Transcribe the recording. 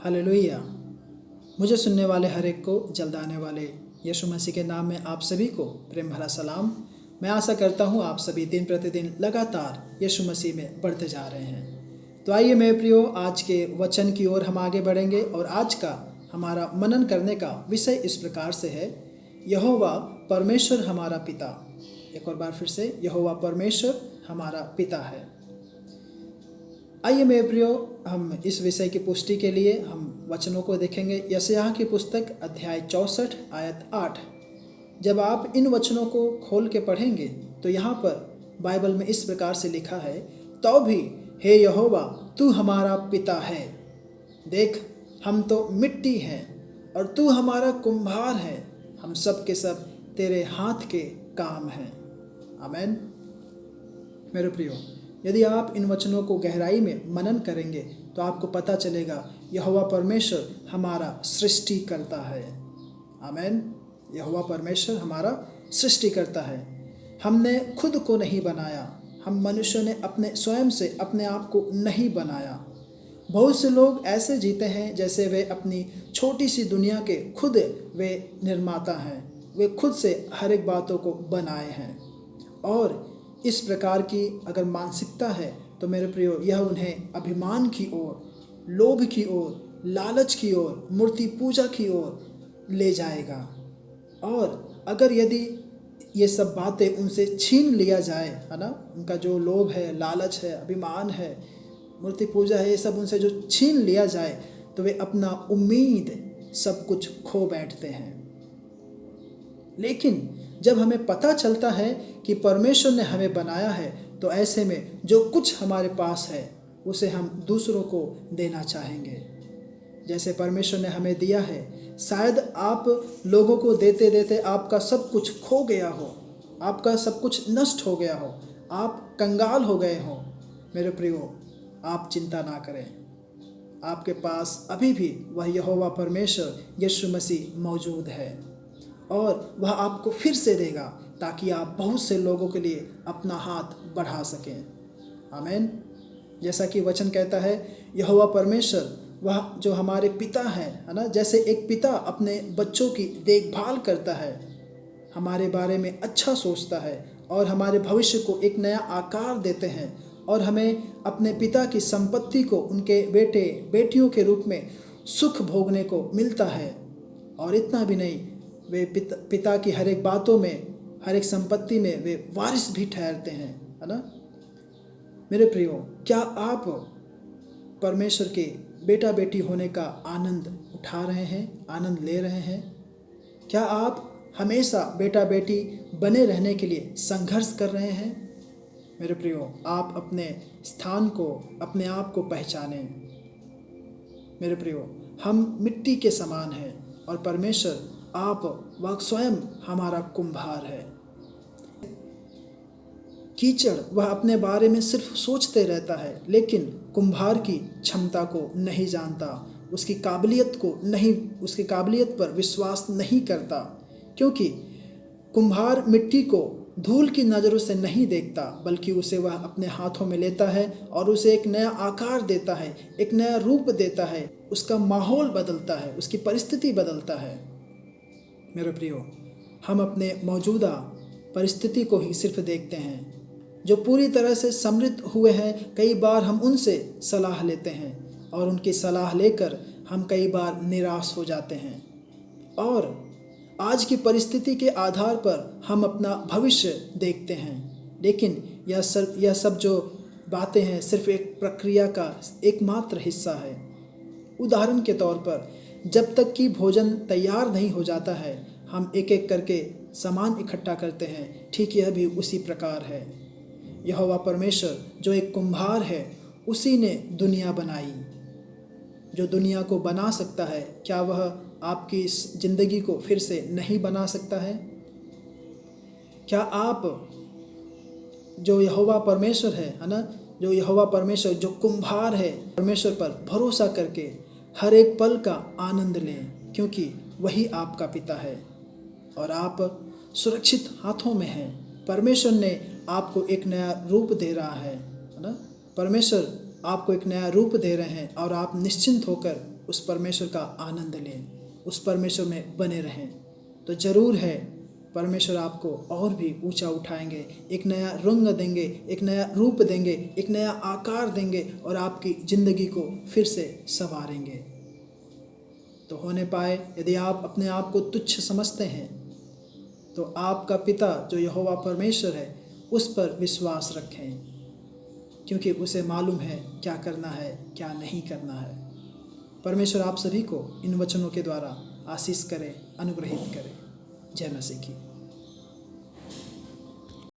Hallelujah. मुझे सुनने वाले हर एक को जल्द आने वाले यीशु मसीह के नाम में आप सभी को प्रेम भरा सलाम। मैं आशा करता हूँ आप सभी दिन प्रतिदिन लगातार यीशु मसीह में बढ़ते जा रहे हैं। तो आइए मेरे प्रियो, आज के वचन की ओर हम आगे बढ़ेंगे और आज का हमारा मनन करने का विषय इस प्रकार से है, यहोवा परमेश्वर हमारा पिता। एक और बार फिर से, यहोवा परमेश्वर हमारा पिता है। आइए मेरे प्रियो, हम इस विषय की पुष्टि के लिए हम वचनों को देखेंगे। यशायाह की पुस्तक अध्याय 64 आयत 8। जब आप इन वचनों को खोल के पढ़ेंगे तो यहाँ पर बाइबल में इस प्रकार से लिखा है, तो भी हे यहोवा तू हमारा पिता है, देख हम तो मिट्टी हैं और तू हमारा कुम्हार है, हम सब के सब तेरे हाथ के काम हैं। आमीन। मेरे प्रियो, यदि आप इन वचनों को गहराई में मनन करेंगे तो आपको पता चलेगा यहोवा परमेश्वर हमारा सृष्टि करता है। आमीन। यहोवा परमेश्वर हमारा सृष्टि करता है। हमने खुद को नहीं बनाया, हम मनुष्यों ने अपने स्वयं से अपने आप को नहीं बनाया। बहुत से लोग ऐसे जीते हैं जैसे वे अपनी छोटी सी दुनिया के खुद वे निर्माता हैं, वे खुद से हर एक बातों को बनाए हैं। और इस प्रकार की अगर मानसिकता है तो मेरे प्रियो, यह उन्हें अभिमान की ओर, लोभ की ओर, लालच की ओर, मूर्ति पूजा की ओर ले जाएगा। और अगर यदि ये सब बातें उनसे छीन लिया जाए, है ना, उनका जो लोभ है, लालच है, अभिमान है, मूर्ति पूजा है, ये सब उनसे जो छीन लिया जाए तो वे अपना उम्मीद सब कुछ खो बैठते हैं। लेकिन जब हमें पता चलता है कि परमेश्वर ने हमें बनाया है तो ऐसे में जो कुछ हमारे पास है उसे हम दूसरों को देना चाहेंगे। जैसे परमेश्वर ने हमें दिया है, शायद आप लोगों को देते देते आपका सब कुछ खो गया हो, आपका सब कुछ नष्ट हो गया हो, आप कंगाल हो गए हो। मेरे प्रियो, आप चिंता ना करें, आपके पास अभी भी वह यहोवा परमेश्वर यीशु मसीह मौजूद है और वह आपको फिर से देगा ताकि आप बहुत से लोगों के लिए अपना हाथ बढ़ा सकें। आमीन। जैसा कि वचन कहता है, यहोवा परमेश्वर वह जो हमारे पिता हैं, है ना, जैसे एक पिता अपने बच्चों की देखभाल करता है, हमारे बारे में अच्छा सोचता है और हमारे भविष्य को एक नया आकार देते हैं और हमें अपने पिता की संपत्ति को उनके बेटे बेटियों के रूप में सुख भोगने को मिलता है। और इतना भी नहीं, वे पिता की हर एक बातों में, हर एक संपत्ति में वे वारिस भी ठहरते हैं, है ना। मेरे प्रियो, क्या आप परमेश्वर के बेटा बेटी होने का आनंद उठा रहे हैं, आनंद ले रहे हैं? क्या आप हमेशा बेटा बेटी बने रहने के लिए संघर्ष कर रहे हैं? मेरे प्रियो, आप अपने स्थान को, अपने आप को पहचानें। मेरे प्रियो, हम मिट्टी के समान हैं और परमेश्वर आप वह स्वयं हमारा कुम्हार है। कीचड़ वह अपने बारे में सिर्फ सोचते रहता है, लेकिन कुम्हार की क्षमता को नहीं जानता, उसकी काबिलियत पर विश्वास नहीं करता, क्योंकि कुम्हार मिट्टी को धूल की नज़रों से नहीं देखता, बल्कि उसे वह अपने हाथों में लेता है और उसे एक नया आकार देता है, एक नया रूप देता है, उसका माहौल बदलता है, उसकी परिस्थिति बदलता है। मेरे प्रियो, हम अपने मौजूदा परिस्थिति को ही सिर्फ देखते हैं। जो पूरी तरह से समृद्ध हुए हैं, कई बार हम उनसे सलाह लेते हैं और उनकी सलाह लेकर हम कई बार निराश हो जाते हैं और आज की परिस्थिति के आधार पर हम अपना भविष्य देखते हैं। लेकिन यह सब जो बातें हैं सिर्फ एक प्रक्रिया का एकमात्र हिस्सा है। उदाहरण के तौर पर, जब तक कि भोजन तैयार नहीं हो जाता है, हम एक एक करके सामान इकट्ठा करते हैं। ठीक यह भी उसी प्रकार है। यहोवा परमेश्वर जो एक कुम्हार है, उसी ने दुनिया बनाई। जो दुनिया को बना सकता है, क्या वह आपकी इस ज़िंदगी को फिर से नहीं बना सकता है? क्या आप जो यहोवा परमेश्वर है ना, जो यहोवा परमेश्वर जो कुम्हार है, परमेश्वर पर भरोसा करके हर एक पल का आनंद लें, क्योंकि वही आपका पिता है और आप सुरक्षित हाथों में हैं। परमेश्वर ने आपको एक नया रूप दे रहा है ना। परमेश्वर आपको एक नया रूप दे रहे हैं और आप निश्चिंत होकर उस परमेश्वर का आनंद लें, उस परमेश्वर में बने रहें, तो ज़रूर है परमेश्वर आपको और भी ऊंचा उठाएंगे, एक नया रंग देंगे, एक नया रूप देंगे, एक नया आकार देंगे और आपकी ज़िंदगी को फिर से संवारेंगे। तो होने पाए यदि आप अपने आप को तुच्छ समझते हैं तो आपका पिता जो यहोवा परमेश्वर है उस पर विश्वास रखें, क्योंकि उसे मालूम है क्या करना है क्या नहीं करना है। परमेश्वर आप सभी को इन वचनों के द्वारा आशीष करे, अनुग्रहित करे। जय मसीह की।